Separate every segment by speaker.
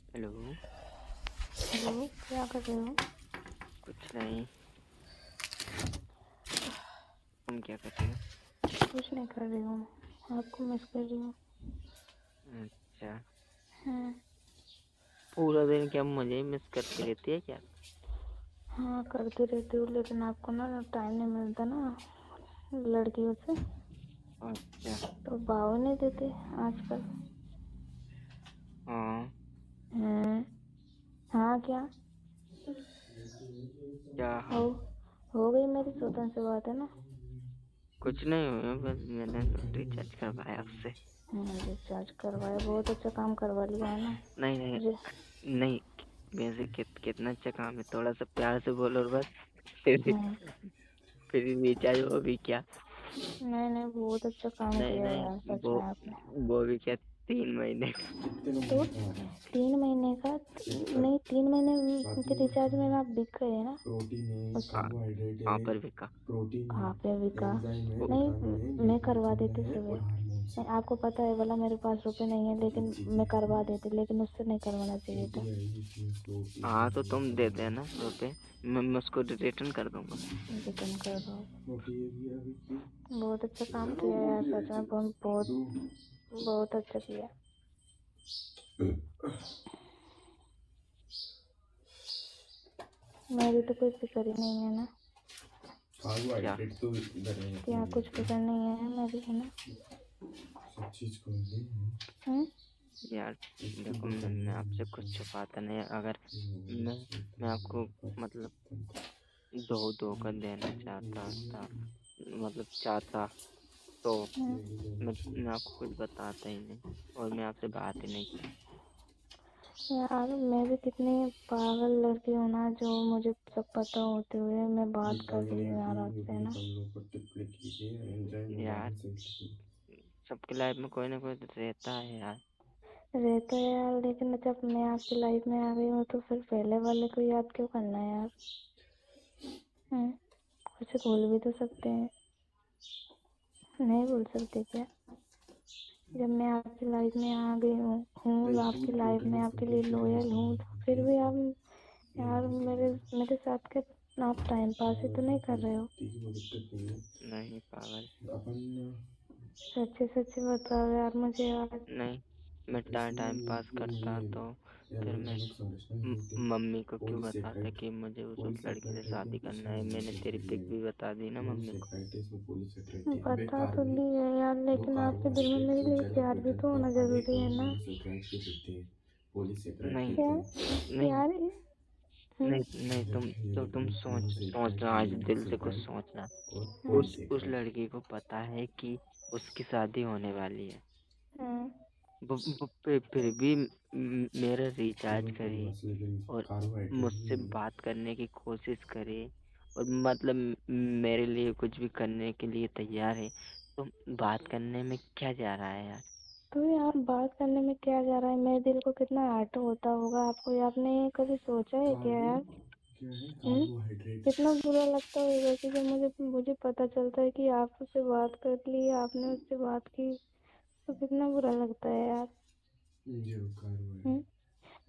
Speaker 1: Hello.
Speaker 2: Hello, क्या कर रहे हो?
Speaker 1: कुछ नहीं। तुम क्या कर रही हो?
Speaker 2: कुछ नहीं कर रही हूँ। आपको मिस कर रही हूँ।
Speaker 1: अच्छा।
Speaker 2: हाँ।
Speaker 1: पूरा दिन क्या मुझे ही मिस करती रहती है क्या?
Speaker 2: हाँ, करती रहती हूँ लेकिन आपको ना टाइम नहीं मिलता ना लड़कियों से,
Speaker 1: अच्छा।
Speaker 2: तो भाव नहीं देते आजकल।
Speaker 1: हाँ।
Speaker 2: हम्म। हाँ क्या?
Speaker 1: क्या
Speaker 2: हो
Speaker 1: हाँ?
Speaker 2: हो गई मेरी स्वतंत्र से बात है ना।
Speaker 1: कुछ नहीं हुआ, बस मैंने रिचार्ज करवाया उससे।
Speaker 2: रिचार्ज करवाया, बहुत अच्छा काम करवा लिया है ना।
Speaker 1: नहीं नहीं
Speaker 2: मुझे
Speaker 1: नहीं। वैसे कितना अच्छा काम है, थोड़ा सा प्यार से बोलो और बस। फिर
Speaker 2: नहीं
Speaker 1: फिर रिचार्ज वो भी क्या?
Speaker 2: नहीं नहीं, बहुत अच्छा काम
Speaker 1: नहीं
Speaker 2: किया है यार,
Speaker 1: नहीं,
Speaker 2: सच में आपने।
Speaker 1: वो भी क्या, 3 महीने।
Speaker 2: तो 3 महीने का नहीं, 3 महीने के रिचार्ज में आप बिक गए ना।
Speaker 3: प्रोटीन है,
Speaker 2: उस
Speaker 3: कार्बोहाइड्रेट
Speaker 1: कहाँ
Speaker 3: है,
Speaker 1: पर भी का?
Speaker 3: प्रोटीन है,
Speaker 2: कहाँ पे बिका?
Speaker 3: एंजाइम है,
Speaker 1: वो-
Speaker 3: विटामिन है,
Speaker 2: नहीं, मैं
Speaker 3: लिपिड
Speaker 2: करवा
Speaker 3: खंड
Speaker 2: देती
Speaker 3: है
Speaker 2: सुबह।
Speaker 3: और हार्मोन्स
Speaker 2: नहीं,
Speaker 3: है।
Speaker 2: आपको पता है बोला मेरे पास रुपए नहीं है,
Speaker 3: ये
Speaker 2: लेकिन
Speaker 3: चीजें
Speaker 2: मैं
Speaker 3: हैं।
Speaker 2: करवा देती, लेकिन उससे नहीं करवाना चाहिए था।
Speaker 3: इंडिया है, इसमें प्रोटीन
Speaker 1: हाँ तो
Speaker 3: है,
Speaker 1: तुम दे
Speaker 3: विटामिन
Speaker 1: देना रुपए, मैं उसको रिटर्न कर दूंगा।
Speaker 2: रिटर्न कर दो।
Speaker 3: मोटी है भी अभी की।
Speaker 2: बहुत अच्छा काम
Speaker 3: वो
Speaker 2: किया यार,
Speaker 3: मोटी है,
Speaker 2: सच में
Speaker 3: चलो
Speaker 2: बहुत
Speaker 3: दो।
Speaker 2: बहुत अच्छा किया। मेरी तो कोई फिक्र ही नहीं है ना।
Speaker 1: क्या?
Speaker 3: कार्बोहाइड्रेट तो इधर है अपने
Speaker 2: क्या कुछ
Speaker 3: लिए।
Speaker 2: फिक्र नहीं है मेरी, है ना।
Speaker 3: सब चीज को ले
Speaker 2: हम्म।
Speaker 1: यार
Speaker 3: इसकी
Speaker 1: देखो, मैं आपसे कुछ
Speaker 3: विटामिन
Speaker 1: छुपाता नहीं, अगर मैं आपको मतलब धोखा देना चाहता था, मतलब चाहता, तो मैं आपको कुछ बताता ही नहीं और मैं आपसे बात ही नहीं करता।
Speaker 2: यार मैं भी कितनी पागल लड़की हूँ ना, जो मुझे सब पता होते हुए मैं
Speaker 3: ये
Speaker 2: बात कर रही हूँ
Speaker 3: कार्बोहाइड्रेट
Speaker 2: यार
Speaker 3: नहीं है,
Speaker 2: आपसे, है
Speaker 3: पूरे
Speaker 2: ना।
Speaker 3: कमरों पर टिप्पणी कीजिए, एंजाइम
Speaker 1: यार
Speaker 3: बैलेंस है।
Speaker 1: सबके लाइफ में कोई ना कोई तो रहता है यार।
Speaker 2: रहता है यार, लेकिन जब मैं आपकी लाइफ में आ गई हूँ तो फिर पहले वाले को याद क्यों करना है यार। हम्म। उसे भूल भी तो सकते हैं, नहीं भूल सकते क्या? जब मैं आपकी लाइफ में आ गई हूँ
Speaker 3: एक
Speaker 2: आपकी
Speaker 3: पूरी
Speaker 2: लाइफ में
Speaker 3: टोटली
Speaker 2: आपके लिए
Speaker 3: कंप्लीटली
Speaker 2: लॉयल हूँ, तो फिर भी आप यार मेरे साथ के आप टाइम पास ही तो नहीं कर रहे हो।
Speaker 3: वो दिक्कत नहीं है
Speaker 1: नहीं पागल,
Speaker 3: अपन।
Speaker 2: सच्चे सच्चे बताओ यार मुझे यार।
Speaker 1: नहीं। मैं टाइम
Speaker 3: इसमें
Speaker 1: पास करता तो
Speaker 3: ये
Speaker 1: फिर
Speaker 3: अलग
Speaker 1: मैं
Speaker 3: अलग संरचनाएं होती हैं।
Speaker 1: मम्मी को क्यों बताता
Speaker 3: पॉलीसेकेराइड
Speaker 1: कि मुझे उस लड़की से
Speaker 3: पॉलीसेकेराइड
Speaker 1: शादी
Speaker 3: में कुछ
Speaker 1: करना है?
Speaker 3: नहीं
Speaker 1: मैंने
Speaker 3: होते
Speaker 1: तेरी पिक
Speaker 3: हैं।
Speaker 1: भी बता दी ना मम्मी को।
Speaker 3: मोनोसेकेराइड है, इसमें पॉलीसेकेराइड है,
Speaker 2: बता तो
Speaker 3: बेकार्ब है।
Speaker 2: ली है यार,
Speaker 3: दो
Speaker 2: लेकिन आपके दिल में
Speaker 3: कार्बोहाइड्रेट
Speaker 2: मेरे
Speaker 3: जो
Speaker 2: लिए
Speaker 3: जल
Speaker 2: प्यार भी
Speaker 3: अपघटन
Speaker 2: तो
Speaker 3: पर
Speaker 2: होना
Speaker 3: आगे
Speaker 2: जरूरी है
Speaker 3: और
Speaker 2: ना।
Speaker 3: मोनोसेकेराइड को देते हैं। पॉलीसेकेराइड
Speaker 1: नहीं
Speaker 2: क्या?
Speaker 3: कहते हैं।
Speaker 1: नहीं
Speaker 2: यार।
Speaker 1: नहीं नहीं,
Speaker 3: ये
Speaker 1: तुम
Speaker 3: देखो, मोनोसेकेराइड,
Speaker 1: सोचना, आज दिल से कुछ
Speaker 3: यूनिसेकेराइड
Speaker 1: सोचना।
Speaker 3: और
Speaker 1: उस
Speaker 3: पॉलीसेकेराइड।
Speaker 1: लड़की को पता है कि उसकी शादी होने वाली है।
Speaker 2: हम्म।
Speaker 1: फिर भी मेरा रिचार्ज
Speaker 3: तीनों
Speaker 1: करे
Speaker 3: परिभाषा लेकर
Speaker 1: और
Speaker 3: कार्बोहाइड्रेट
Speaker 1: मुझसे
Speaker 3: भी है।
Speaker 1: बात करने की कोशिश करे और मतलब मेरे लिए कुछ भी करने के लिए तैयार है, तो बात करने में क्या जा रहा है यार?
Speaker 2: तो यार बात करने में क्या जा रहा है, मेरे दिल को कितना हर्ट होता होगा आपको, आपने कभी सोचा है क्या
Speaker 3: कार्बो
Speaker 2: यार?
Speaker 3: क्या है,
Speaker 2: हम्म।
Speaker 3: कार्बोहाइड्रेट।
Speaker 2: कितना बुरा लगता होगा कि जब मुझे मुझे पता चलता है कि आप उससे बात कर ली, आपने उससे बात की, तो कितना बुरा लगता है यार।
Speaker 3: जो कार्बोहाइड्रेट
Speaker 2: हम्म।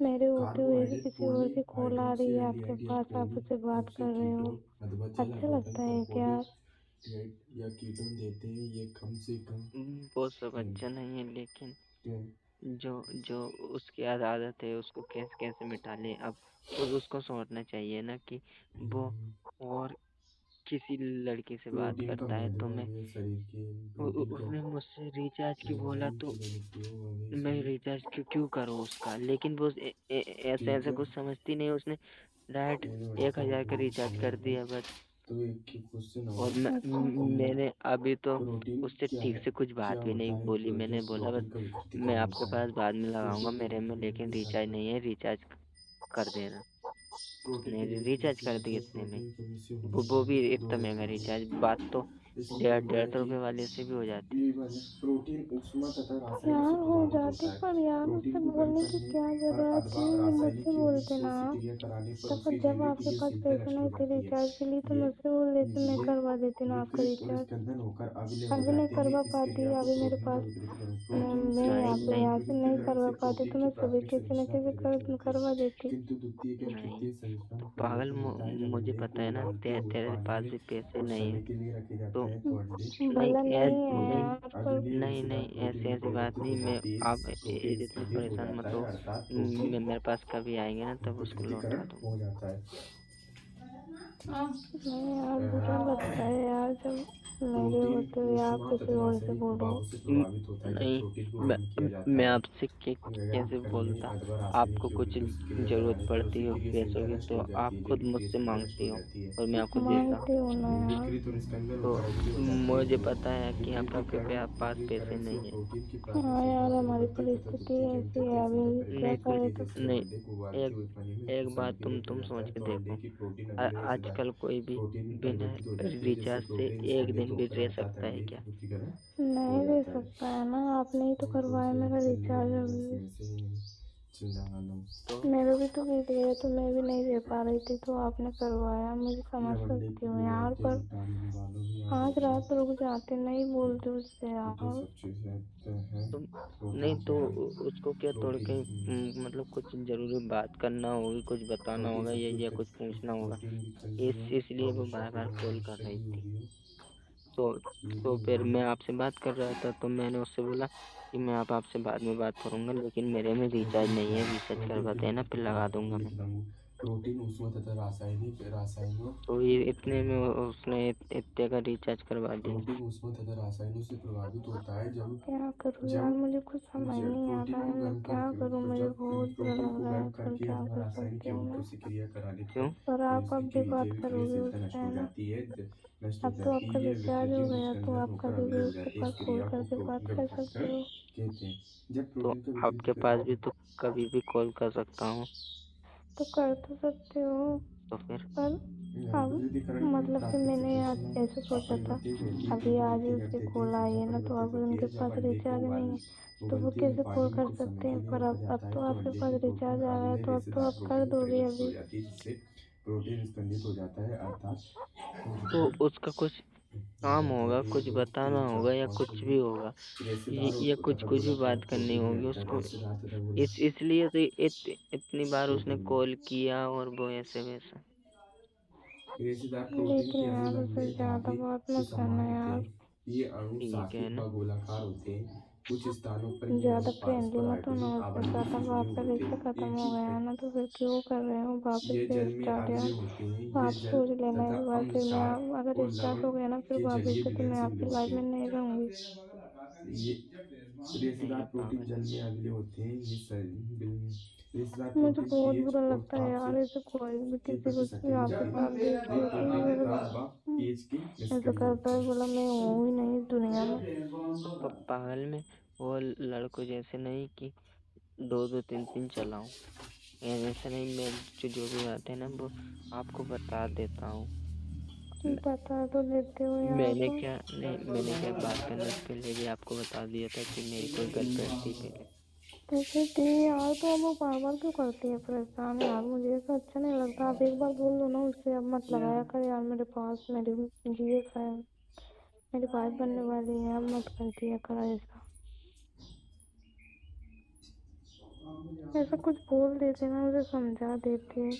Speaker 2: मेरे होते हुए भी
Speaker 3: कार्बोहाइड्रेट
Speaker 2: किसी और की कॉल आ रही
Speaker 3: पॉलीहाइड्रोक्सी
Speaker 2: है आपके
Speaker 3: एल्डिहाइड या
Speaker 2: पास, आप
Speaker 3: पॉली
Speaker 2: उससे बात कर रहे हो।
Speaker 3: कीटोन अथवा जल
Speaker 2: अच्छा
Speaker 3: अपघटन
Speaker 2: लगता
Speaker 3: पर
Speaker 2: है क्या यार?
Speaker 3: पॉलीहाइड्रेट या कीटोन देते हैं। ये कम से कम
Speaker 1: वो सब
Speaker 3: है।
Speaker 1: अच्छा नहीं है, लेकिन
Speaker 3: क्या
Speaker 1: जो जो उसकी आदत है उसको कैसे कैसे मिटा ले अब। उसको सोचना चाहिए ना कि वो और किसी लड़की से बात
Speaker 3: प्रोटीन का
Speaker 1: करता है, तो
Speaker 3: महत्व
Speaker 1: मैं
Speaker 3: है शरीर के। प्रोटीन का
Speaker 1: उसने मुझसे रिचार्ज की बोला,
Speaker 3: निर्धारण
Speaker 1: तो
Speaker 3: की जाती है वो हमें
Speaker 1: मैं
Speaker 3: इसमें।
Speaker 1: रिचार्ज क्यों करूँ उसका? लेकिन वो ऐसे
Speaker 3: ठीक
Speaker 1: ऐसे
Speaker 3: है,
Speaker 1: कुछ समझती नहीं, उसने डायरेक्ट
Speaker 3: मैंने
Speaker 1: 1,000 का
Speaker 3: बताया
Speaker 1: रिचार्ज
Speaker 3: समय
Speaker 1: कर
Speaker 3: पर।
Speaker 1: दिया बस।
Speaker 3: तो एक क्वेश्चन
Speaker 1: और
Speaker 3: और
Speaker 2: अच्छा।
Speaker 1: मैंने अभी तो
Speaker 3: प्रोटीन
Speaker 1: उससे
Speaker 3: क्या
Speaker 1: ठीक
Speaker 3: है,
Speaker 1: से कुछ
Speaker 3: क्या
Speaker 1: बात भी
Speaker 3: होता
Speaker 1: नहीं
Speaker 3: है,
Speaker 1: बोली, मैंने
Speaker 3: जब
Speaker 1: बोला बस
Speaker 3: प्रोटीन का
Speaker 1: मैं
Speaker 3: विकृतीकरण
Speaker 1: आपके
Speaker 3: होता है।
Speaker 1: पास बाद में लगाऊंगा,
Speaker 3: प्रोटीन के
Speaker 1: मेरे में
Speaker 3: विघटन
Speaker 1: लेकिन
Speaker 3: के साथ
Speaker 1: रिचार्ज
Speaker 3: साथ
Speaker 1: नहीं है, रिचार्ज कर देना।
Speaker 3: प्रोटीन
Speaker 1: उसने
Speaker 3: के विघटन
Speaker 1: रिचार्ज
Speaker 3: से
Speaker 1: कर दिया
Speaker 3: जब
Speaker 1: इतने में।
Speaker 3: प्रोटीन कमी से
Speaker 1: वो
Speaker 3: होने
Speaker 1: वो
Speaker 3: पर
Speaker 1: भी
Speaker 3: दो
Speaker 1: इतना महंगा रिचार्ज, बात तो
Speaker 3: इसमें बोला है
Speaker 1: 150
Speaker 3: कि
Speaker 1: रुपए वाले से भी हो जाती।
Speaker 3: ये वाला प्रोटीन ऊष्मा तथा रासायनिक
Speaker 2: यार
Speaker 3: से
Speaker 2: हो
Speaker 3: प्रभावित
Speaker 2: जाती,
Speaker 3: होता है।
Speaker 2: पर यार
Speaker 3: प्रोटीन
Speaker 2: उससे
Speaker 3: को गर्म
Speaker 2: बोलने की
Speaker 3: करने
Speaker 2: क्या
Speaker 3: पर
Speaker 2: जरूरत
Speaker 3: अथवा
Speaker 2: थी,
Speaker 3: रासायनिक
Speaker 2: मुझसे बोल
Speaker 3: यौगिक
Speaker 2: देना
Speaker 3: ठोस
Speaker 2: आप।
Speaker 3: क्रिया कराने पर
Speaker 2: तो पर
Speaker 3: उसकी
Speaker 2: जब आपके पास
Speaker 3: जैविक
Speaker 2: पैसे
Speaker 3: नष्ट हो
Speaker 2: नहीं थे
Speaker 3: जाती है।
Speaker 2: रिचार्ज के लिए तो
Speaker 3: ये
Speaker 2: मुझसे बोल देते, मैं
Speaker 3: ये
Speaker 2: करवा देती ना आपका
Speaker 3: विकृत और
Speaker 2: रिचार्ज।
Speaker 3: स्कंदन होकर अविलय हो
Speaker 2: अभी नहीं
Speaker 3: जाते हैं।
Speaker 2: करवा
Speaker 3: इस
Speaker 2: पाती,
Speaker 3: क्रिया को
Speaker 2: अभी मेरे
Speaker 3: प्रोटीन का
Speaker 2: पास
Speaker 3: विकृतीकरण
Speaker 2: मैं
Speaker 1: नहीं
Speaker 2: आपको
Speaker 1: नहीं
Speaker 2: यहाँ से नहीं
Speaker 3: विकृतीकरण
Speaker 2: करवा
Speaker 3: से
Speaker 2: पाती
Speaker 3: प्रोटीन
Speaker 2: तो
Speaker 3: की
Speaker 2: मैं सुबह
Speaker 3: प्राथमिक
Speaker 2: किसी न
Speaker 3: संरचना
Speaker 2: किसी
Speaker 3: प्रकट
Speaker 2: कर
Speaker 3: होती है,
Speaker 2: करवा देती।
Speaker 3: किंतु द्वितीयक या
Speaker 1: नहीं
Speaker 3: तृतीय संरचना में
Speaker 1: पागल,
Speaker 3: परिवर्तन होता है जब
Speaker 1: मुझे
Speaker 3: उन्हें
Speaker 1: पता
Speaker 3: को
Speaker 1: है ना,
Speaker 3: उबालते हुए
Speaker 1: तेरे
Speaker 3: पानी
Speaker 1: पास
Speaker 3: में
Speaker 1: भी पैसे
Speaker 3: और
Speaker 1: नहीं
Speaker 3: सड़ने
Speaker 1: है
Speaker 3: के लिए रखे
Speaker 1: तो।
Speaker 3: जाते हैं तो अंडे
Speaker 1: नहीं
Speaker 2: भला नहीं है
Speaker 3: प्रोटीन
Speaker 2: यार, पर
Speaker 3: अभिनय
Speaker 1: नहीं
Speaker 3: रेशेदार
Speaker 1: नहीं
Speaker 3: प्रोटीन
Speaker 1: ऐसी
Speaker 3: में
Speaker 1: ऐसी बात
Speaker 3: परिवर्तित हो
Speaker 1: नहीं। मैं
Speaker 3: जाती है
Speaker 1: आप
Speaker 3: जिससे प्रोटीन
Speaker 1: इतने
Speaker 3: स्कंदित हो
Speaker 1: परेशान मत
Speaker 3: जाता
Speaker 1: हो।
Speaker 3: है अर्थात प्रोटीन
Speaker 1: मेरे पास कभी आएंगे ना तब उसको लौटा
Speaker 3: विकृतीकरण
Speaker 1: दूंगा।
Speaker 3: हो जाता है।
Speaker 2: नहीं यार, बुरा लगता
Speaker 3: अ,
Speaker 2: है यार जब मेरे
Speaker 3: प्रोटीन
Speaker 2: होते हुए आप
Speaker 3: ऊष्मा
Speaker 2: किसी
Speaker 3: तथा
Speaker 2: और से
Speaker 3: रासायनिक
Speaker 2: बोलो।
Speaker 3: प्रभावों से प्रभावित होता है जब
Speaker 1: नहीं
Speaker 3: प्रोटीन को
Speaker 1: मैं
Speaker 3: गर्म किया जाता
Speaker 1: मैं
Speaker 3: है
Speaker 1: आपसे
Speaker 3: गर्म
Speaker 1: कैसे
Speaker 3: करने
Speaker 1: बोलता।
Speaker 3: अथवा
Speaker 1: आपको
Speaker 3: रासायनिक
Speaker 1: कुछ
Speaker 3: यौगिक उस क्रिया
Speaker 1: जरूरत
Speaker 3: कराने पर
Speaker 1: पड़ती
Speaker 3: उसकी
Speaker 1: हो पैसों
Speaker 3: क्रियाशीलता
Speaker 1: की
Speaker 3: नष्ट
Speaker 1: तो
Speaker 3: हो
Speaker 1: आप
Speaker 3: जाती है
Speaker 1: खुद
Speaker 3: जबकि
Speaker 1: मुझसे
Speaker 3: क्रियाशीलता नष्ट
Speaker 1: मांगती
Speaker 3: हो
Speaker 1: हो
Speaker 3: जाती है।
Speaker 1: और मैं आपको देता हूँ।
Speaker 2: मांगती हूँ ना यार।
Speaker 3: विकृत और स्कंदन
Speaker 1: तो
Speaker 3: होकर अम्लीय हो जाती है
Speaker 1: मुझे
Speaker 3: तो
Speaker 1: पता है कि आपके
Speaker 3: विकृतीकरण
Speaker 1: पास पैसे
Speaker 3: विकृतीकरण से
Speaker 1: नहीं है।
Speaker 3: प्रोटीन की प्राथमिक
Speaker 2: हाँ
Speaker 3: संरचना
Speaker 2: यार, हमारी
Speaker 3: परिवर्तित तथा
Speaker 2: परिस्थिति
Speaker 3: द्वितीयक एवं
Speaker 2: ऐसी है,
Speaker 3: तृतीय
Speaker 2: अभी
Speaker 3: संरचना
Speaker 1: नहीं
Speaker 3: परिवर्तित
Speaker 2: क्या
Speaker 1: तुम
Speaker 2: करे
Speaker 3: होती है
Speaker 2: तो।
Speaker 3: जिससे जब
Speaker 1: नहीं
Speaker 3: अंडे को उबालते
Speaker 1: एक
Speaker 3: हुए पानी में
Speaker 1: एक
Speaker 3: सड़ने
Speaker 1: बात
Speaker 3: के लिए रखा
Speaker 1: तुम
Speaker 3: जाता
Speaker 1: सोच
Speaker 3: है
Speaker 1: के
Speaker 3: तो अंडे
Speaker 1: देखो।
Speaker 3: की प्रोटीन अभिनय रेशेदार
Speaker 1: आजकल कोई भी
Speaker 3: प्रोटीन में
Speaker 1: बिना
Speaker 3: परिवर्तित हो जाती है जिससे
Speaker 1: रिचार्ज से
Speaker 3: प्रोटीन
Speaker 1: एक
Speaker 3: स्कंदित
Speaker 1: दिन भी
Speaker 3: होकर
Speaker 1: रह
Speaker 3: अर्थात
Speaker 1: सकता है
Speaker 3: अंडे
Speaker 1: क्या?
Speaker 3: की विकृतीकरण हो
Speaker 2: नहीं दे
Speaker 3: जाता है।
Speaker 2: सकता है ना, आपने ही तो करवाया मेरा रिचार्ज अभी। मेरा भी तो बीत गया तो मैं भी नहीं दे पा रही थी तो आपने करवाया, मुझे समझ
Speaker 3: जब अंडे
Speaker 2: सकती
Speaker 3: को
Speaker 2: हूँ यार,
Speaker 3: उबालते
Speaker 2: पर
Speaker 3: विटामिन वालों भी याद
Speaker 2: आज
Speaker 3: रखना
Speaker 2: रात रुक जाते, नहीं बोलते उससे
Speaker 3: ये
Speaker 2: यार।
Speaker 3: सब चीजें हैं।
Speaker 1: तो नहीं
Speaker 3: प्रोटीन
Speaker 1: तो
Speaker 3: क्या है?
Speaker 1: उसको क्या तोड़ के
Speaker 3: प्रोटीन
Speaker 1: मतलब कुछ जरूरी बात करना होगी, कुछ बताना
Speaker 3: प्रोटीन
Speaker 1: होगा
Speaker 3: सबसे
Speaker 1: या
Speaker 3: उत्तम
Speaker 1: कुछ पूछना होगा।
Speaker 3: प्रोटीन की खंडित
Speaker 1: इसलिए वो बार बार कॉल कर रही
Speaker 3: सही
Speaker 1: थी।
Speaker 3: होगी
Speaker 1: तो
Speaker 3: ये
Speaker 1: तो
Speaker 3: भी
Speaker 1: फिर
Speaker 3: होगी।
Speaker 1: मैं आपसे बात कर रहा था तो मैंने उससे बोला कि मैं आपसे बाद में बात करूंगा, लेकिन मेरे में रिचार्ज
Speaker 3: प्रोटीन
Speaker 1: नहीं
Speaker 3: क्या
Speaker 1: है,
Speaker 3: है?
Speaker 1: रिचार्ज
Speaker 3: प्रोटीन
Speaker 1: करवा
Speaker 3: के
Speaker 1: देना फिर लगा
Speaker 3: विकृतीकरण
Speaker 1: दूंगा मैं।
Speaker 3: लिख दूँ। प्रोटीन ऊष्मा तथा रासायनिक रासायनों
Speaker 1: तो ये इतने में उसने इतने का रिचार्ज करवा दिया।
Speaker 3: प्रोटीन ऊष्मा तथा रासायनों से प्रभावित होता है जब
Speaker 2: क्या करूँ यार,
Speaker 3: जब
Speaker 2: मुझे कुछ समझ
Speaker 3: जब
Speaker 2: नहीं आ
Speaker 3: प्रोटीन
Speaker 2: रहा
Speaker 3: को
Speaker 2: है, मैं
Speaker 3: गर्म
Speaker 2: क्या
Speaker 3: करके
Speaker 2: करूँ, मुझे
Speaker 3: जब
Speaker 2: बहुत बुरा
Speaker 3: प्रोटीन
Speaker 2: लग
Speaker 3: को
Speaker 2: रहा है
Speaker 3: गर्म
Speaker 2: आजकल,
Speaker 3: करके
Speaker 2: क्या
Speaker 3: अथवा
Speaker 2: कर
Speaker 3: रासायनिक
Speaker 2: सकती हूँ
Speaker 3: यौगिकों
Speaker 2: मैं।
Speaker 3: से क्रिया कराने
Speaker 1: क्यों?
Speaker 2: और
Speaker 3: पर
Speaker 2: आप
Speaker 3: इसकी
Speaker 2: अब भी बात
Speaker 3: जैविक
Speaker 2: करोगे
Speaker 3: जैविकता
Speaker 2: उससे,
Speaker 3: नष्ट हो
Speaker 2: है ना।
Speaker 3: जाती है नष्ट हो
Speaker 2: अब तो
Speaker 3: जाती
Speaker 2: आपका
Speaker 3: है ये
Speaker 2: रिचार्ज हो
Speaker 3: विकृति और
Speaker 2: गया तो
Speaker 3: स्कंदन
Speaker 2: आप
Speaker 3: होकर
Speaker 2: कभी भी
Speaker 3: अम्लीय हो
Speaker 2: उसके
Speaker 3: जाती है
Speaker 2: पास
Speaker 3: इस
Speaker 2: फोन
Speaker 3: क्रिया को
Speaker 2: करके बात
Speaker 3: प्रोटीन का
Speaker 2: कर सकते
Speaker 3: विकृतीकरण
Speaker 2: हो।
Speaker 3: कहते हैं। जब
Speaker 1: तो
Speaker 3: प्रोटीन का
Speaker 1: आपके पास भी
Speaker 3: विकृतीकरण
Speaker 1: तो कभी भी कॉल कर सकता हूँ।
Speaker 2: तो कर तो सकते हो,
Speaker 1: तो फिर
Speaker 2: पर अब
Speaker 3: विकृतीकरण में
Speaker 2: मतलब कि
Speaker 3: प्राथमिक
Speaker 2: मैंने आज
Speaker 3: संरचना
Speaker 2: ऐसे सोचा था,
Speaker 3: अपरिवर्तित होती है
Speaker 2: अभी
Speaker 3: किंतु
Speaker 2: आज ही
Speaker 3: द्वितीयक और
Speaker 2: उसकी
Speaker 3: तृतीय
Speaker 2: कॉल आई
Speaker 3: संरचना
Speaker 2: है ना, तो
Speaker 3: परिवर्तित
Speaker 2: अब
Speaker 3: होती
Speaker 2: उनके
Speaker 3: है जब
Speaker 2: पास
Speaker 3: अंडे को
Speaker 2: रिचार्ज नहीं है तो वो
Speaker 3: उबलते हुए
Speaker 2: कैसे कॉल
Speaker 3: पानी में
Speaker 2: कर
Speaker 3: कुछ समय
Speaker 2: सकते
Speaker 3: के
Speaker 2: हैं।
Speaker 3: लिए
Speaker 2: पर
Speaker 3: रखा
Speaker 2: अब
Speaker 3: जाता है
Speaker 2: तो
Speaker 3: तो
Speaker 2: आपके
Speaker 3: अंडे
Speaker 2: पास
Speaker 3: की प्रोटीन
Speaker 2: रिचार्ज आया है
Speaker 3: अभिनय
Speaker 2: तो अब तो
Speaker 3: रेशेदार
Speaker 2: आप कर
Speaker 3: प्रोटीन में
Speaker 2: दोगे
Speaker 3: परिवर्तित हो
Speaker 2: अभी।
Speaker 3: जाती है जिससे प्रोटीन स्कंदित हो जाता है अर्थात
Speaker 1: तो उसका कुछ
Speaker 3: हो
Speaker 1: काम
Speaker 3: जाता है।
Speaker 1: होगा,
Speaker 3: एक
Speaker 1: कुछ
Speaker 3: दो
Speaker 1: बताना
Speaker 3: तीन चार
Speaker 1: होगा या
Speaker 3: पाँच
Speaker 1: कुछ
Speaker 3: छः
Speaker 1: भी होगा।
Speaker 3: रेशेदार
Speaker 1: या कुछ
Speaker 3: तथा
Speaker 1: कुछ भी
Speaker 3: गोलाकार
Speaker 1: बात करनी
Speaker 3: प्रोटीन
Speaker 1: होगी
Speaker 3: रहता है
Speaker 1: उसको।
Speaker 3: रेशेदार तथा गोला
Speaker 1: इसलिए तो इतनी बार उसने
Speaker 3: प्रोटीन
Speaker 1: कॉल किया और वो ऐसे वैसे।
Speaker 3: रेशेदार प्रोटीन
Speaker 2: लेकिन
Speaker 3: के अणु
Speaker 2: यार
Speaker 3: लंबे
Speaker 2: उसे ज्यादा
Speaker 3: धागे
Speaker 2: बात
Speaker 3: से
Speaker 2: मत
Speaker 3: समान
Speaker 2: करना
Speaker 3: होते
Speaker 2: यार,
Speaker 3: हैं। ये अणु
Speaker 1: ठीक है
Speaker 3: शाखित
Speaker 1: ना?
Speaker 3: व गोलाकार होते हैं। कुछ स्थानों पर ये अणु
Speaker 2: ज्यादा फ्रेंडली
Speaker 3: परस्पर
Speaker 2: मत होना
Speaker 3: हाइड्रोजन
Speaker 2: उसके
Speaker 3: आवरणों
Speaker 2: साथ।
Speaker 3: से
Speaker 2: अब
Speaker 3: जुड़े
Speaker 2: आपका
Speaker 3: होते
Speaker 2: रिश्ता
Speaker 3: हैं
Speaker 2: खत्म
Speaker 3: एक
Speaker 2: हो
Speaker 3: ही
Speaker 2: गया है ना, तो फिर क्यों कर रहे हो वापस
Speaker 3: ये
Speaker 2: से
Speaker 3: जल में
Speaker 2: स्टार्ट
Speaker 3: अम्लीय
Speaker 2: यार।
Speaker 3: होते हैं। ये
Speaker 2: आप
Speaker 3: जल
Speaker 2: सोच लेना
Speaker 3: तथा
Speaker 2: एक बार,
Speaker 3: अम्ल
Speaker 2: फिर मैं
Speaker 3: क्षार
Speaker 2: अगर
Speaker 3: और
Speaker 2: स्टार्ट
Speaker 3: लवण
Speaker 2: हो गया ना फिर
Speaker 3: के
Speaker 2: वापस
Speaker 3: जलीय
Speaker 2: से, तो
Speaker 3: विलयन
Speaker 2: मैं
Speaker 3: से मिले
Speaker 2: आपकी लाइफ
Speaker 3: होते
Speaker 2: में नहीं
Speaker 3: हैं।
Speaker 2: रहूंगी।
Speaker 3: ये रेशेदार
Speaker 1: नहीं
Speaker 3: प्रोटीन
Speaker 1: पागल।
Speaker 3: जल में अम्लीय होते हैं। रेशेदार
Speaker 2: मुझे
Speaker 3: प्रोटीन
Speaker 2: बहुत
Speaker 3: पीएच
Speaker 2: बुरा
Speaker 3: और
Speaker 2: लगता है
Speaker 3: ताप से
Speaker 2: यार, ऐसे कोई भी
Speaker 3: के
Speaker 2: किसी
Speaker 3: प्रति
Speaker 2: को
Speaker 3: सक्रिय
Speaker 2: आपके
Speaker 3: होते
Speaker 2: साथ
Speaker 3: हैं।
Speaker 2: देख
Speaker 3: ये
Speaker 2: के
Speaker 3: प्रोटीन
Speaker 2: फिर
Speaker 3: खराब व पीएच के
Speaker 2: ऐसा
Speaker 3: निष्क्रिय
Speaker 2: करता
Speaker 3: होते
Speaker 2: है,
Speaker 3: हैं।
Speaker 2: बोला मैं हूँ ही नहीं इस दुनिया में।
Speaker 1: तो पागल में वो लड़कों जैसे नहीं कि दो दो तीन तीन चलाऊं। ऐसा नहीं, मैं जो भी बात है ना वो आपको बता देता हूँ।
Speaker 2: बता तो देते हो यार,
Speaker 1: मैंने
Speaker 2: पर
Speaker 1: क्या नहीं, मैंने क्या बात करने से पहले भी आपको बता दिया था कि मेरी कोई गर्लफ्रेंड थी पहले।
Speaker 2: तो फिर ठीक यार, तो अब वो बार बार क्यों करती है परेशान यार, मुझे ऐसा अच्छा नहीं लगता। आप एक बार बोल दो ना उससे, अब मत लगाया कर यार मेरे पास, मेरी जीएफ है, मेरी वाइफ बनने वाली है, अब मत कर दिया कर ऐसा। ऐसा कुछ बोल देते ना, मुझे समझा देते।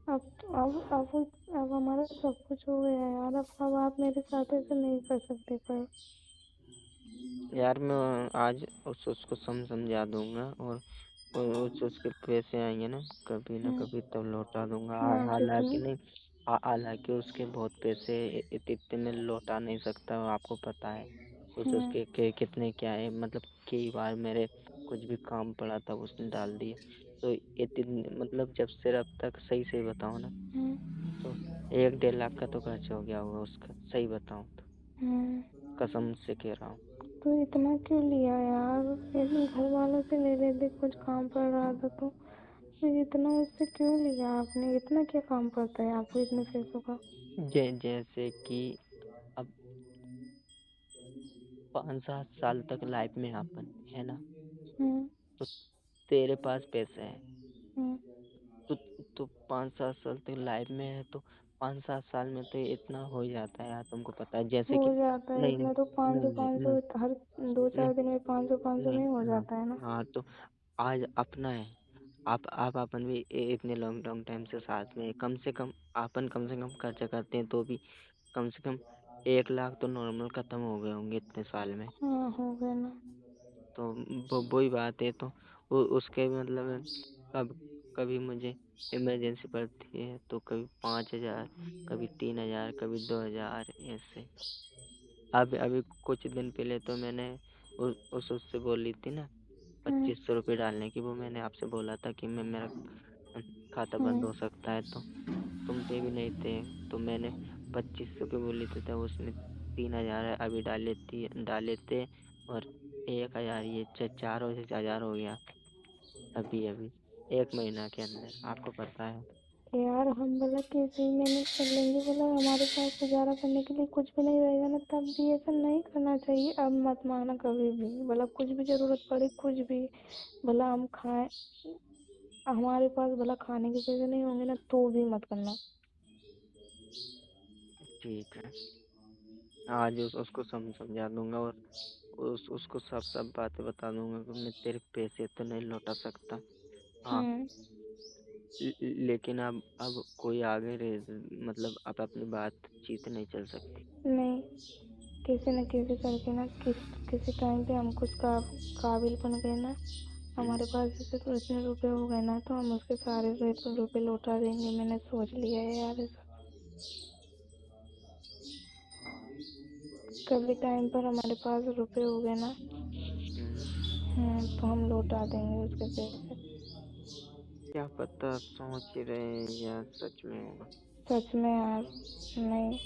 Speaker 2: अब हमारा सब कुछ हो गया यार, अब आप मेरे साथ ऐसे नहीं कर सकते। पर
Speaker 1: यार मैं आज उसको समझा दूंगा और उसके पैसे आएंगे ना कभी तब लौटा दूंगा।
Speaker 2: हाँ
Speaker 1: हालांकि
Speaker 2: जितने
Speaker 1: नहीं, हालांकि उसके बहुत पैसे इतने में लौटा नहीं सकता, आपको पता है। उसके कितने क्या है, मतलब कई बार मेरे कुछ भी काम पड़ा था उसने डाल दिए। तो इतने मतलब जब से अब तक सही सही बताओ ना, तो 1-1.5 लाख का तो खर्च हो गया होगा उसका, सही बताऊं तो। कसम से कह रहा हूँ।
Speaker 2: तो इतना क्यों लिया यार, लेकिन घर वालों से ले लेते, कुछ काम पड़ रहा था तो। फिर इतना उससे क्यों लिया आपने, इतना क्या काम पड़ता है आपको इतने पैसों का।
Speaker 1: जैसे कि अब 5-7 साल तक लाइफ में अपन है ना,
Speaker 2: हम्म
Speaker 1: तो तेरे पास पैसे है,
Speaker 2: हम्म
Speaker 1: तो 5-7 साल तक लाइफ में है, तो 5-7 साल में तो इतना हो ही जाता है यार, तुमको पता है। जैसे
Speaker 2: हो
Speaker 1: कि
Speaker 2: जाता है
Speaker 1: नहीं नहीं
Speaker 2: इतना तो। 500
Speaker 1: नहीं
Speaker 2: 500
Speaker 1: नहीं
Speaker 2: हर दो
Speaker 1: नहीं
Speaker 2: चार दिन में 500 500
Speaker 1: नहीं
Speaker 2: नहीं हो
Speaker 1: हाँ
Speaker 2: जाता है ना।
Speaker 1: हाँ, तो आज अपना है। आप अपन भी इतने लॉन्ग लॉन्ग टाइम से साथ में हैं। कम से कम खर्चा करते हैं, तो भी कम से कम 1 लाख तो नॉर्मल खत्म हो गए होंगे इतने साल में।
Speaker 2: हाँ हो गए ना।
Speaker 1: तो वही बात है, तो उसके भी मतलब है, कब कभी मुझे इमरजेंसी पड़ती है तो कभी 5,000, कभी 3,000, कभी 2,000 ऐसे। अभी अभी कुछ दिन पहले तो मैंने उससे बोली थी ना,
Speaker 2: हम्म
Speaker 1: 2500 रुपये डालने की। वो मैंने आपसे बोला था कि मेरा खाता बंद
Speaker 2: हम्म
Speaker 1: हो सकता है, तो तुम पे भी नहीं थे, तो मैंने 2500 की बोली थी, तो उसने 3,000 अभी डाले थे, और 1,000 ये 4,000 हो गया अभी अभी 1 महीना के अंदर, आपको पता है।
Speaker 2: यार हम बोला कैसे ही मैनेज कर लेंगे, बोला हमारे पास गुजारा करने के लिए कुछ भी नहीं रहेगा ना, तब भी ऐसा नहीं करना चाहिए। अब मत मांगना कभी भी, बोला कुछ भी जरूरत पड़े कुछ भी, बोला हम खाए, हमारे पास भला खाने के पैसे नहीं होंगे ना तो भी मत करना।
Speaker 1: ठीक है, आज उसको समझा दूंगा, और उसको सब बातें बता दूंगा कि मैं तेरे पैसे तो नहीं लौटा सकता। हाँ,
Speaker 2: हम्म
Speaker 1: लेकिन अब कोई आगे मतलब अब अपनी बातचीत नहीं चल सकती।
Speaker 2: नहीं, किसी न किसी करके ना किसी टाइम पे हम कुछ काबिल बन गए ना,
Speaker 1: हम्म,
Speaker 2: हमारे पास जैसे तो इतने रुपए हो गए ना, तो हम उसके सारे रुपए लौटा देंगे। मैंने सोच लिया है यार ऐसा। कभी टाइम पर हमारे पास रुपए हो गए ना,
Speaker 1: हम्म,
Speaker 2: तो हम लौटा देंगे उसके पैसे।
Speaker 1: क्या पता सोच ही रहे हैं या सच में होगा।
Speaker 2: सच में यार, नहीं,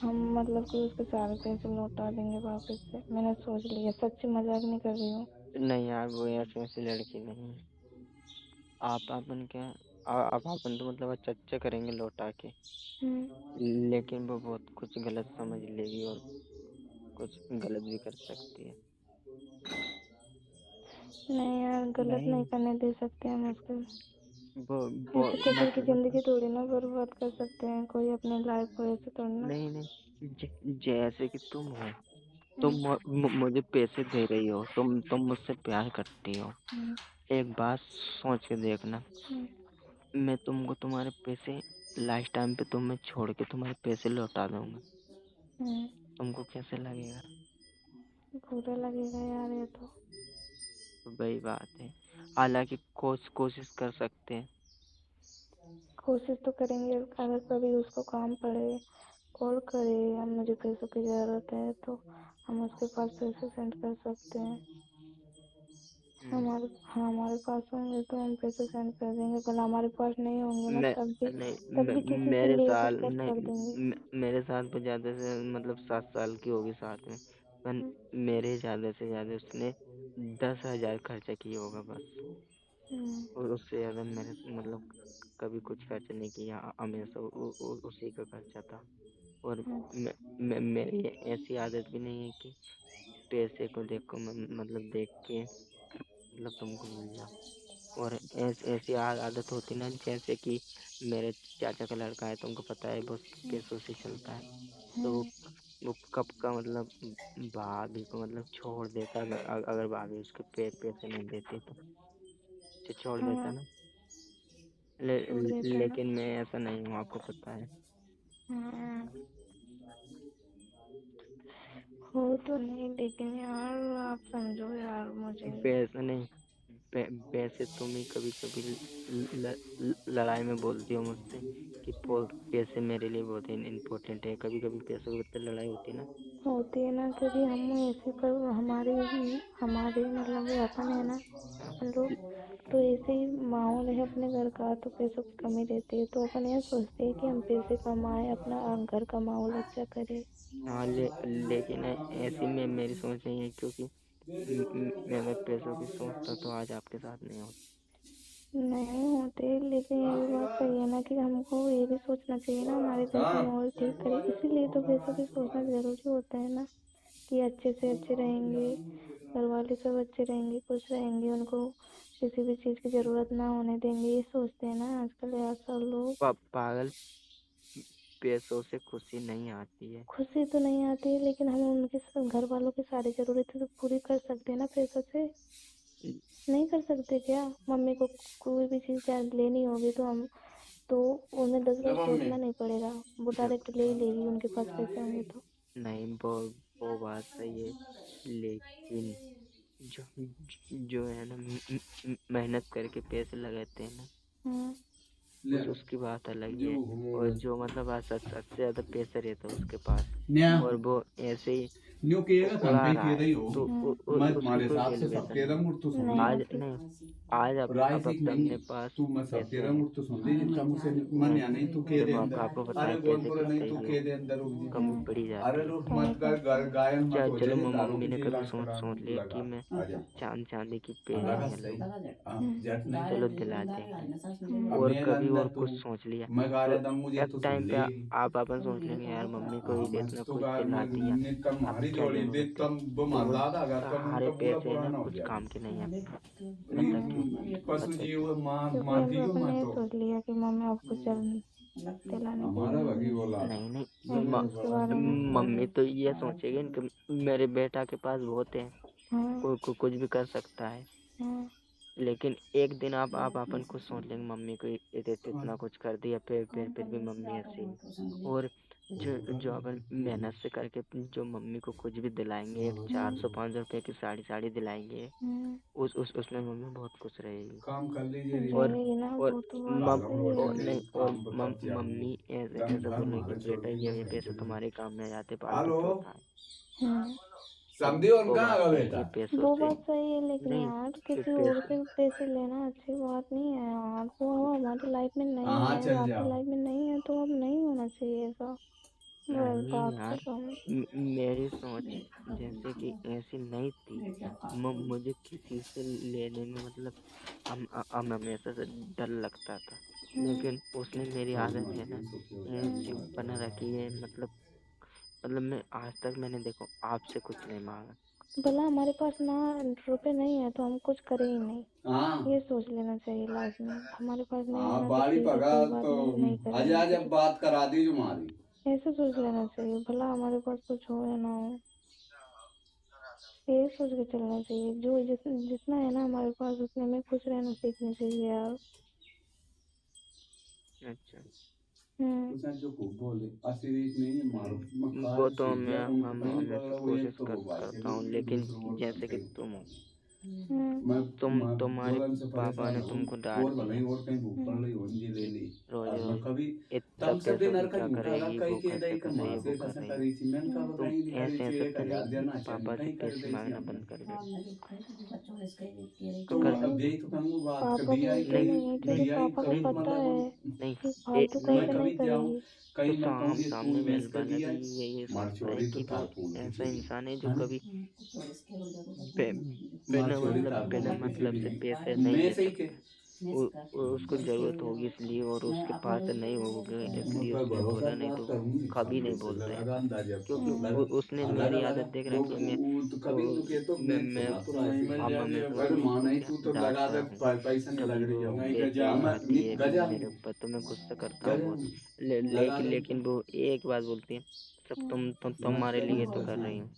Speaker 2: हम मतलब कि उसके सारे पैसे लौटा देंगे वापस से। मैंने सोच लिया, सच्ची मजाक नहीं कर रही हूँ।
Speaker 1: नहीं यार, वो ऐसी लड़की नहीं है। आप अपन क्या, आप अपन तो मतलब अच्छा करेंगे लौटा के,
Speaker 2: हम्म
Speaker 1: लेकिन वो बहुत कुछ गलत समझ लेगी, और कुछ गलत भी कर सकती है।
Speaker 2: नहीं यार, गलत नहीं
Speaker 1: नहीं,
Speaker 2: करने दे सकते हम उसको।
Speaker 1: वो वो
Speaker 2: ऐसे किसी की
Speaker 1: मतलब
Speaker 2: जिंदगी थोड़ी ना बर्बाद कर सकते हैं, कोई अपनी लाइफ को ऐसे थोड़ी ना।
Speaker 1: नहीं नहीं, जैसे कि तुम हो, तुम
Speaker 2: हम्म
Speaker 1: मुझे पैसे दे रही हो, तुम मुझसे प्यार करती हो।
Speaker 2: हम्म
Speaker 1: एक बात सोच के देखना,
Speaker 2: हम्म
Speaker 1: मैं तुमको तुम्हारे पैसे लास्ट टाइम पे तुम्हें छोड़ के तुम्हारे पैसे लौटा दूंगा,
Speaker 2: हम्म,
Speaker 1: तुमको कैसे लगेगा।
Speaker 2: बुरा लगेगा यार ये तो।
Speaker 1: तो वही बात है, हालांकि कोशिश कर सकते हैं।
Speaker 2: कोशिश तो करेंगे, अगर कभी उसको काम पड़े कॉल करे या मुझे पैसों की जरूरत है तो हम उसके पास पैसे सेंड कर सकते हैं।
Speaker 1: हम्म,
Speaker 2: हाँ, हमारे पास होंगे तो हम पैसे सेंड कर देंगे, भला हमारे पास नहीं होंगे ना,
Speaker 1: मैं नहीं
Speaker 2: तब भी किसी से
Speaker 1: मेरे
Speaker 2: ले
Speaker 1: साल
Speaker 2: कर
Speaker 1: नहीं,
Speaker 2: कर देंगे।
Speaker 1: मेरे साथ तो ज़्यादा से मतलब 7 साल की होगी साथ में, पर
Speaker 2: हम्म
Speaker 1: मेरे ज़्यादा से ज़्यादा उसने 10,000 खर्चा किया होगा बस,
Speaker 2: हम्म
Speaker 1: और उससे ज़्यादा मेरे मतलब कभी कुछ खर्च नहीं किया, हमेशा उसी का खर्चा था। और
Speaker 2: हम्म
Speaker 1: मेरी ऐसी आदत भी नहीं है कि पैसे को देखो मतलब देख के मतलब तुमको भूल जाओ। और ऐसी आदत होती ना, जैसे कि मेरे चाचा का लड़का है, तुमको पता है वो पैसों से चलता है, तो
Speaker 2: हम्म
Speaker 1: वो कब का मतलब भाभी को मतलब छोड़ देता, अगर भाभी उसके पैसे नहीं देती तो छोड़ देता
Speaker 2: हाँ,
Speaker 1: ना।
Speaker 2: छोड़ देते हैं ना।
Speaker 1: लेकिन मैं ऐसा नहीं हूँ, आपको पता है।
Speaker 2: हाँ, हो तो नहीं, लेकिन यार आप समझो यार मुझे।
Speaker 1: पैसे नहीं, पैसे तुम ही कभी कभी लड़ाई में बोलती हो मुझसे कि पैसे मेरे लिए बहुत इम्पोर्टेंट है। कभी कभी पैसों के ऊपर लड़ाई होती है ना।
Speaker 2: होती है ना, क्योंकि हम ऐसे पर हमारे मतलब वो अपन है ना, अपन लोग तो ऐसे ही माहौल है अपने घर का, तो पैसों की कमी रहती है, तो अपन यह सोचते हैं कि हम पैसे कमाए, अपना घर का माहौल अच्छा करे।
Speaker 1: हाँ, लेकिन ऐसी में मेरी सोच नहीं है, क्योंकि मैं अगर पैसों की सोचता तो आज आपके साथ नहीं होता।
Speaker 2: नहीं होते, लेकिन ये भी बात सही है ना कि हमको ये भी सोचना चाहिए ना हमारे घर का माहौल ठीक करे, इसीलिए तो पैसों की सोचना जरूरी होता है ना कि अच्छे से अच्छे रहेंगे, घर वाले सब अच्छे रहेंगे, खुश रहेंगे, उनको किसी भी चीज़ की ज़रूरत ना होने देंगे, ये सोचते हैं ना आजकल यार सब लोग।
Speaker 1: पागल, पैसों से खुशी नहीं आती है।
Speaker 2: खुशी तो नहीं आती है, लेकिन हम उनके घर वालों की सारी ज़रूरतें तो पूरी कर सकते हैं ना पैसों से। नहीं कर सकते क्या? मम्मी को कोई भी चीज़ लेनी होगी तो हम तो उन्हें 10 बार सोचना नहीं पड़ेगा, वो
Speaker 1: जो
Speaker 2: डायरेक्ट ले ही लेगी उनके पास पैसे होंगे तो।
Speaker 1: नहीं, वो बात सही है, लेकिन जो जो है ना मेहनत करके पैसे लगाते हैं ना,
Speaker 2: हाँ।
Speaker 1: उसकी बात अलग ही है। और जो मतलब आज सबसे ज्यादा पैसे रहता है उसके पास,
Speaker 4: न्या
Speaker 1: और वो ऐसे ही
Speaker 4: न्यू किएगा
Speaker 1: उड़ा
Speaker 4: थंपे
Speaker 1: रहा
Speaker 4: किए
Speaker 1: है,
Speaker 4: रही हो
Speaker 1: तो
Speaker 4: मैं
Speaker 1: उसकी
Speaker 4: तुम्हारे
Speaker 1: कोई
Speaker 4: हिसाब से
Speaker 1: वैल्यूएशन
Speaker 4: सबके
Speaker 1: नहीं।
Speaker 4: रंग उठ तो सुन ली
Speaker 2: नहीं
Speaker 1: आज
Speaker 2: होती।
Speaker 1: नहीं, आज
Speaker 4: राय
Speaker 1: अब
Speaker 4: ठीक नहीं
Speaker 1: अपने पास
Speaker 4: तू मैं सबके
Speaker 1: पैसे
Speaker 4: रंग
Speaker 1: हैं,
Speaker 4: उठ तो सुन ली जिनका मुझसे मन या नहीं तू के
Speaker 1: जब
Speaker 4: दे
Speaker 1: आप
Speaker 4: अंदर
Speaker 1: आपको
Speaker 4: अरे
Speaker 1: बताएं पैसे
Speaker 4: गोनपुर नहीं
Speaker 1: कितने
Speaker 4: तू
Speaker 1: ही
Speaker 4: के
Speaker 1: हो,
Speaker 4: दे अंदर उठ जी
Speaker 1: कमी पड़ी जाती
Speaker 4: अरे
Speaker 1: है।
Speaker 4: लूट
Speaker 2: कमी
Speaker 4: मत कर
Speaker 2: पड़ती।
Speaker 4: गायन मत हो
Speaker 1: चलो
Speaker 4: जाए दारू
Speaker 1: मम्मी
Speaker 4: की
Speaker 1: ने कभी
Speaker 4: चेलान करा
Speaker 1: सोच लिया कि
Speaker 4: लगा
Speaker 1: मैं
Speaker 4: आजा
Speaker 1: चांदी की पेटी
Speaker 4: लगा
Speaker 1: है
Speaker 4: सही
Speaker 1: लो,
Speaker 4: जट नहीं
Speaker 1: चलो दिला देंगे।
Speaker 4: अब
Speaker 1: और
Speaker 4: मेरे
Speaker 1: कभी
Speaker 4: अंदर
Speaker 1: और
Speaker 4: तू
Speaker 1: कुछ सोच लिया
Speaker 4: मैं गा
Speaker 1: तो
Speaker 4: रहा था मुझे
Speaker 1: एक
Speaker 4: तो सुन
Speaker 1: टाइम पे
Speaker 4: लेगी
Speaker 1: आप अपन सोच लेंगे यार मम्मी को ही
Speaker 4: हाँ मैं
Speaker 1: इतना
Speaker 4: तो
Speaker 1: कुछ
Speaker 4: गा
Speaker 1: दिला दिया,
Speaker 4: निकम
Speaker 1: अब
Speaker 4: हमारी
Speaker 1: क्या
Speaker 4: जोड़ी देख
Speaker 1: जरूरत है।
Speaker 4: कम वो
Speaker 1: तो वो
Speaker 4: मरदा था अगर कम
Speaker 1: सारे
Speaker 4: उनका पूरा
Speaker 1: पैसे है ना
Speaker 4: पुराना हो
Speaker 1: कुछ
Speaker 4: गया
Speaker 1: काम के नहीं है। पता क्यों?
Speaker 4: पशु
Speaker 1: पता
Speaker 4: जी
Speaker 1: क्यों?
Speaker 4: वो
Speaker 2: क्योंकि
Speaker 4: मार
Speaker 2: अब
Speaker 4: दियो
Speaker 2: अपन
Speaker 4: मैं
Speaker 2: ने
Speaker 4: तो
Speaker 2: सोच लिया कि मम्मी आपको चल दिलाने की
Speaker 4: हमारा
Speaker 2: जरूरत
Speaker 4: भगी
Speaker 2: नहीं,
Speaker 4: बोला
Speaker 1: नहीं नहीं,
Speaker 2: ऐसे उसके बारे में।
Speaker 1: मम्मी तो ये सोचेगी कि मेरे बेटा के पास बहुत है,
Speaker 2: हाँ।
Speaker 1: कुछ भी कर सकता है।
Speaker 2: हाँ।
Speaker 1: लेकिन एक दिन आप अपन खुद सोच लेंगे मम्मी को इतना कुछ कर दिया, फिर भी मम्मी ऐसी है। और जो अपन मेहनत से करके जो मम्मी को कुछ भी दिलाएंगे, एक 400-500 रुपए की साड़ी दिलाएंगे, उसमें मम्मी बहुत खुश रहेगी।
Speaker 4: काम कर लीजिए
Speaker 1: और
Speaker 2: रहेगी ना,
Speaker 1: और
Speaker 2: वो तो बात
Speaker 1: मम
Speaker 2: सही
Speaker 1: और
Speaker 2: है।
Speaker 1: नहीं, और
Speaker 4: काम पर कब जाएंगे
Speaker 1: मम्मी ऐसे
Speaker 4: दम
Speaker 1: ऐसा
Speaker 4: भर
Speaker 1: बोलेंगे कि
Speaker 4: मारे छोड़
Speaker 1: बेटा
Speaker 4: दी
Speaker 1: ये पैसे तुम्हारे काम में आ जाते, फालतू
Speaker 4: हेलो
Speaker 1: क्यों उठाए।
Speaker 2: हम्म।
Speaker 1: अब
Speaker 4: समझी
Speaker 1: वो
Speaker 4: उनका
Speaker 1: बात
Speaker 4: आगा
Speaker 1: सही
Speaker 4: बेटा
Speaker 1: है पैसों
Speaker 2: वो
Speaker 1: से,
Speaker 2: बात सही है, लेकिन
Speaker 1: नहीं
Speaker 2: यार किसी और
Speaker 1: पैसे,
Speaker 2: से पैसे लेना अच्छी बात नहीं है यार, वो हमारी लाइफ में नहीं
Speaker 4: हाँ
Speaker 2: है, वो
Speaker 4: चल
Speaker 2: आपकी
Speaker 4: जाओ
Speaker 2: लाइफ में नहीं है, तो अब नहीं होना चाहिए ऐसा। बस
Speaker 1: नहीं
Speaker 2: बात
Speaker 1: यार,
Speaker 2: खत्म।
Speaker 1: मेरी सोच जैसे कि ऐसी नहीं थी। मुझे किसी से लेने में मतलब हमेशा से डर लगता था, लेकिन उसने मेरी आदत है ना ऐसी बना रखी है, मतलब मैं आज तक मैंने देखो आपसे कुछ नहीं मांगा।
Speaker 2: भला हमारे पास ना रुपए नहीं है तो हम कुछ करें ही नहीं,
Speaker 4: हाँ
Speaker 2: ये सोच लेना चाहिए लाइफ में। हमारे पास नहीं है
Speaker 4: हाँ
Speaker 2: ना तो
Speaker 4: बाड़ी
Speaker 2: ठीक है,
Speaker 4: पगा
Speaker 2: कोई बात
Speaker 4: तो
Speaker 2: नहीं, नहीं
Speaker 4: आज
Speaker 2: करेंगे
Speaker 4: आज अब
Speaker 2: कुछ,
Speaker 4: बात करा दी जो हमारी
Speaker 2: ऐसे सोच लेना चाहिए, भला हमारे पास कुछ हो या ना हो, ये सोच के चलना चाहिए। जो जितना है ना हमारे पास उतने में खुश रहना सीखना चाहिए यार।
Speaker 1: अच्छा,
Speaker 2: हम्म।
Speaker 4: जो खूब बोले असीरीज नहीं है मारो
Speaker 1: वो
Speaker 4: मकान
Speaker 1: तो
Speaker 4: सीख
Speaker 1: मैं
Speaker 4: गया तुम
Speaker 1: हम
Speaker 4: कहीं
Speaker 1: हमेशा
Speaker 4: पकड़ा वो एक
Speaker 1: कोशिश
Speaker 4: तो हो भाई
Speaker 1: करता हूँ,
Speaker 4: से
Speaker 1: लेकिन
Speaker 4: दूसरों और
Speaker 1: जैसे कि
Speaker 4: करते
Speaker 1: तुम हो,
Speaker 4: मैं
Speaker 1: तुम्हारे
Speaker 4: बोलन से
Speaker 1: पापा
Speaker 4: परेशान
Speaker 1: ने
Speaker 4: हूँ
Speaker 1: तुमको डांट
Speaker 4: और भले
Speaker 1: दिया
Speaker 4: ही और कहीं भूख पड़ रही हो जी ले
Speaker 1: कि
Speaker 4: ली
Speaker 1: रोज
Speaker 4: और मैं
Speaker 1: रोज
Speaker 4: कभी
Speaker 1: इतना
Speaker 4: तम से
Speaker 1: पैसों
Speaker 4: दिन
Speaker 1: की
Speaker 4: नरका
Speaker 1: क्या
Speaker 4: झूठा रहा
Speaker 1: करेगी,
Speaker 4: कहीं
Speaker 1: वो
Speaker 4: के
Speaker 1: खर्चा
Speaker 4: दही
Speaker 1: कर रही
Speaker 4: कमा
Speaker 1: है, वो
Speaker 4: से
Speaker 1: कर
Speaker 4: कसम
Speaker 1: रही है।
Speaker 4: करी थी मैंने कहा
Speaker 1: तुम
Speaker 4: कहीं भी करे
Speaker 1: ऐसे
Speaker 4: चाहिए
Speaker 1: ऐसे
Speaker 4: एक
Speaker 1: तो नहीं
Speaker 4: 1000 देना
Speaker 1: पापा
Speaker 4: चाहिए
Speaker 1: से
Speaker 4: कहीं कर
Speaker 1: पैसे
Speaker 4: दे थी
Speaker 1: मांगना
Speaker 4: हमने
Speaker 1: बंद कर दे, तो
Speaker 4: तो
Speaker 1: कर
Speaker 4: अब
Speaker 1: दो।
Speaker 4: यही तो कहूँ बात
Speaker 2: पापा
Speaker 4: कभी आई
Speaker 2: बोलते
Speaker 1: नहीं
Speaker 2: नहीं है क्योंकि
Speaker 1: नहीं
Speaker 4: कभी आई
Speaker 2: पापा को
Speaker 4: कभी
Speaker 1: नहीं
Speaker 2: पता है
Speaker 4: मतलब
Speaker 1: नहीं,
Speaker 2: कि फालतू
Speaker 1: नहीं,
Speaker 2: खर्च
Speaker 4: मैं
Speaker 2: नहीं
Speaker 4: कभी जाऊँ
Speaker 2: करेगी।
Speaker 1: तो
Speaker 4: कहीं मैं कहूँ ये
Speaker 1: सामने
Speaker 4: स्कूल में इसके
Speaker 1: वाला
Speaker 4: दिया
Speaker 1: भी ये
Speaker 4: मार
Speaker 1: सोचता है
Speaker 4: छोड़ी तो
Speaker 1: कि
Speaker 4: तार
Speaker 1: वो
Speaker 4: फूल की
Speaker 1: ऐसा
Speaker 4: थी
Speaker 1: इंसान है जो
Speaker 4: है ना
Speaker 1: कभी
Speaker 4: मार छोड़ी तार
Speaker 1: बिना
Speaker 4: फूल की थी
Speaker 1: मतलब से
Speaker 4: भी
Speaker 1: पैसे
Speaker 4: नहीं
Speaker 1: नहीं
Speaker 4: मैं
Speaker 1: दे
Speaker 4: सही के
Speaker 1: सकता। उसको जरूरत होगी इसलिए, और उसके पास नहीं होगी
Speaker 4: मैं
Speaker 1: इसलिए
Speaker 4: पर
Speaker 1: उसने
Speaker 4: भरोसा
Speaker 1: बोला, नहीं
Speaker 4: बात
Speaker 1: तो
Speaker 4: करूंगी
Speaker 1: कभी नहीं
Speaker 4: सामने से
Speaker 1: बोलता
Speaker 4: लगा
Speaker 1: ऐसा।
Speaker 4: अंदाजा
Speaker 1: क्योंकि
Speaker 4: लगा
Speaker 1: उसने
Speaker 4: लगा
Speaker 1: मेरी
Speaker 4: लगा
Speaker 1: आदत देख
Speaker 4: वो
Speaker 1: रखी है। मैं
Speaker 4: तो कभी तो के तो मैं
Speaker 1: मैं
Speaker 4: सुना तो रहा है
Speaker 1: हम हमेशा
Speaker 4: अरे
Speaker 1: मम्मी
Speaker 4: मां
Speaker 1: को
Speaker 4: नहीं
Speaker 1: क्या
Speaker 4: तू तो लगा
Speaker 1: डांटता
Speaker 4: दे
Speaker 1: हूँ,
Speaker 4: पैसा नहीं लग
Speaker 1: कभी
Speaker 4: रही
Speaker 1: वो
Speaker 4: है नहीं
Speaker 1: पैसे उठाती है
Speaker 4: गजा
Speaker 1: मेरे ऊपर, तो मैं गुस्सा करता हूँ
Speaker 4: गजा
Speaker 1: बहुत।
Speaker 4: लगा दे
Speaker 1: लेकिन वो एक बात बोलती है, सब
Speaker 4: मैं
Speaker 1: तुम्हारे लिए तो कर रही हूँ,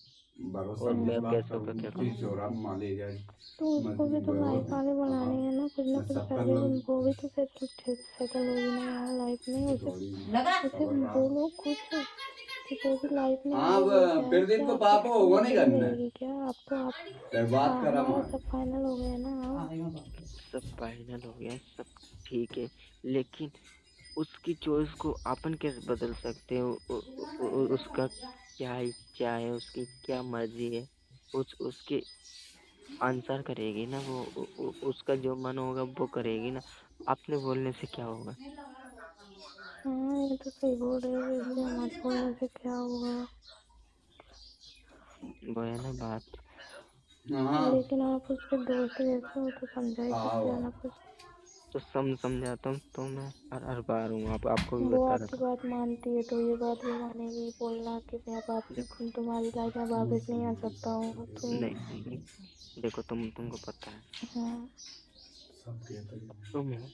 Speaker 4: भरोसा
Speaker 1: और
Speaker 4: की
Speaker 1: मैं
Speaker 4: बात
Speaker 1: पैसों का
Speaker 4: करूँ
Speaker 1: क्या
Speaker 4: चीज
Speaker 1: करूँ।
Speaker 4: चोरा मान ले जाए
Speaker 2: तो उसको भी तो लाइफ आगे
Speaker 4: हाँ
Speaker 2: बढ़ानी है ना
Speaker 4: मैं
Speaker 2: कुछ
Speaker 4: सबका
Speaker 2: करके,
Speaker 4: लोग
Speaker 2: वो भी तो सेटल होगी ना यार लाइफ में। उसे उसे
Speaker 4: खबर रहा
Speaker 2: बोलो कुछ कि जो भी लाइफ में
Speaker 4: हाँ
Speaker 2: आगे बढ़ जाए,
Speaker 4: फिर दिन
Speaker 2: क्या
Speaker 4: तो
Speaker 2: आपके
Speaker 4: पाप
Speaker 2: घर
Speaker 4: होगा
Speaker 2: में
Speaker 4: नहीं
Speaker 2: खड़ी
Speaker 4: करना
Speaker 2: रहेगी क्या? अब तो आप
Speaker 4: फिर बात करा
Speaker 2: हमारा
Speaker 4: मार
Speaker 2: सब फाइनल हो गया ना अब।
Speaker 1: सब फाइनल हो गया, सब ठीक है, लेकिन उसकी चॉइस को अपन कैसे बदल सकते हैं? उसका क्या इच्छा है, उसकी क्या मर्जी है, उसके आंसर करेगी ना वो, उसका जो मन होगा वो करेगी ना, अपने बोलने से क्या होगा?
Speaker 2: हाँ ये तो सही बोल रहे हो, इससे हमारे बोलने से क्या होगा?
Speaker 1: वो है ना बात।
Speaker 4: हाँ
Speaker 2: लेकिन आप उसके दोस्त जैसे हो तो समझाइश
Speaker 4: आओ
Speaker 2: लेना कुछ।
Speaker 1: तो समझाता हूँ तो मैं हर बार हूँ आपको भी
Speaker 2: वो
Speaker 1: बता
Speaker 2: आपकी
Speaker 1: रखा
Speaker 2: बात मानती है तो ये बात भी मानेगी, बोलना कि मैं
Speaker 1: देखो
Speaker 2: तुम्हारी लाइफ में वापस नहीं आ सकता हूँ तो।
Speaker 1: नहीं देखो तुमको पता है
Speaker 2: हाँ।
Speaker 3: सब कहते हैं
Speaker 1: तुम हो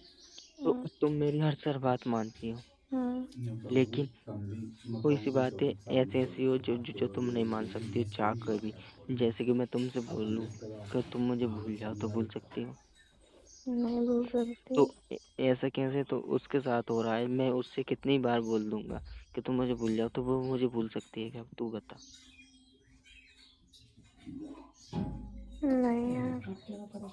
Speaker 1: तो
Speaker 2: हाँ।
Speaker 1: तुम मेरी हर बात मानती हो,
Speaker 2: हाँ।
Speaker 1: लेकिन कोई सी बातें ऐसी हो जो तुम नहीं मान सकती हो चाह कर भी। जैसे कि मैं तुमसे बोलूं कि तुम मुझे भूल जाओ तो भूल सकती हो?
Speaker 2: नहीं भूल सकती।
Speaker 1: तो ऐसा कैसे? तो उसके साथ हो रहा है, मैं उससे कितनी बार बोल दूंगा कि तुम मुझे भूल जाओ तो वो मुझे भूल सकती है क्या? तू बता।
Speaker 2: नहीं यार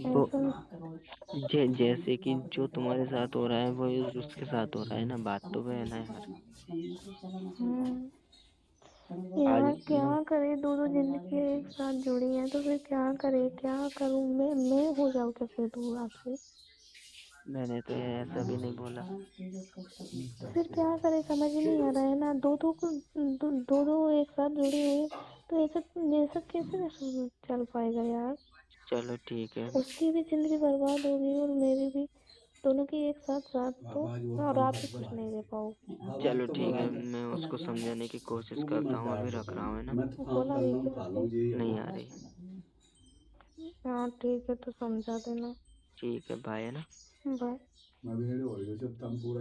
Speaker 1: तो
Speaker 2: ऐसा।
Speaker 1: जैसे कि जो तुम्हारे साथ हो रहा है वो उसके साथ हो रहा है ना, बात तो वह है ना यार। आज
Speaker 2: यार क्या करे, दो जिंदगी एक साथ जुड़ी है तो फिर क्या करे, क्या करूं मैं हो जाऊं क्या फिर दूर आपसे?
Speaker 1: मैंने तो ये ऐसा भी नहीं बोला।
Speaker 2: तो फिर क्या करे, समझ ही नहीं आ रहा है ना। दो एक साथ जुड़ी हुई, तो ऐसा ऐसा कैसे चल पाएगा यार।
Speaker 1: चलो ठीक है।
Speaker 2: उसकी भी जिंदगी बर्बाद होगी और मेरी भी, दोनों की एक साथ साथ तो।
Speaker 3: आवाज वो
Speaker 2: और
Speaker 3: कम
Speaker 2: आप ही
Speaker 3: कर
Speaker 2: खुश
Speaker 3: दो।
Speaker 2: नहीं रह पाओ।
Speaker 1: चलो ठीक है, मैं उसको समझाने की कोशिश
Speaker 3: तू भी
Speaker 1: करता
Speaker 3: मत
Speaker 1: हूँ,
Speaker 3: डाल
Speaker 1: अभी रख
Speaker 3: सकता
Speaker 1: रहा हूँ, है ना?
Speaker 3: मैं तो काम
Speaker 2: बोला
Speaker 3: कर
Speaker 2: भी
Speaker 3: रहा हूँ
Speaker 2: क्या
Speaker 3: खा
Speaker 2: उसे?
Speaker 3: लूँ यही है
Speaker 1: नहीं
Speaker 3: वो।
Speaker 1: आ रही।
Speaker 2: हाँ ठीक है, तो समझा देना।
Speaker 1: ठीक है, बाय, है ना?
Speaker 2: बाय।
Speaker 3: मैं भी रेडी हो रही हूँ जब तक पूरा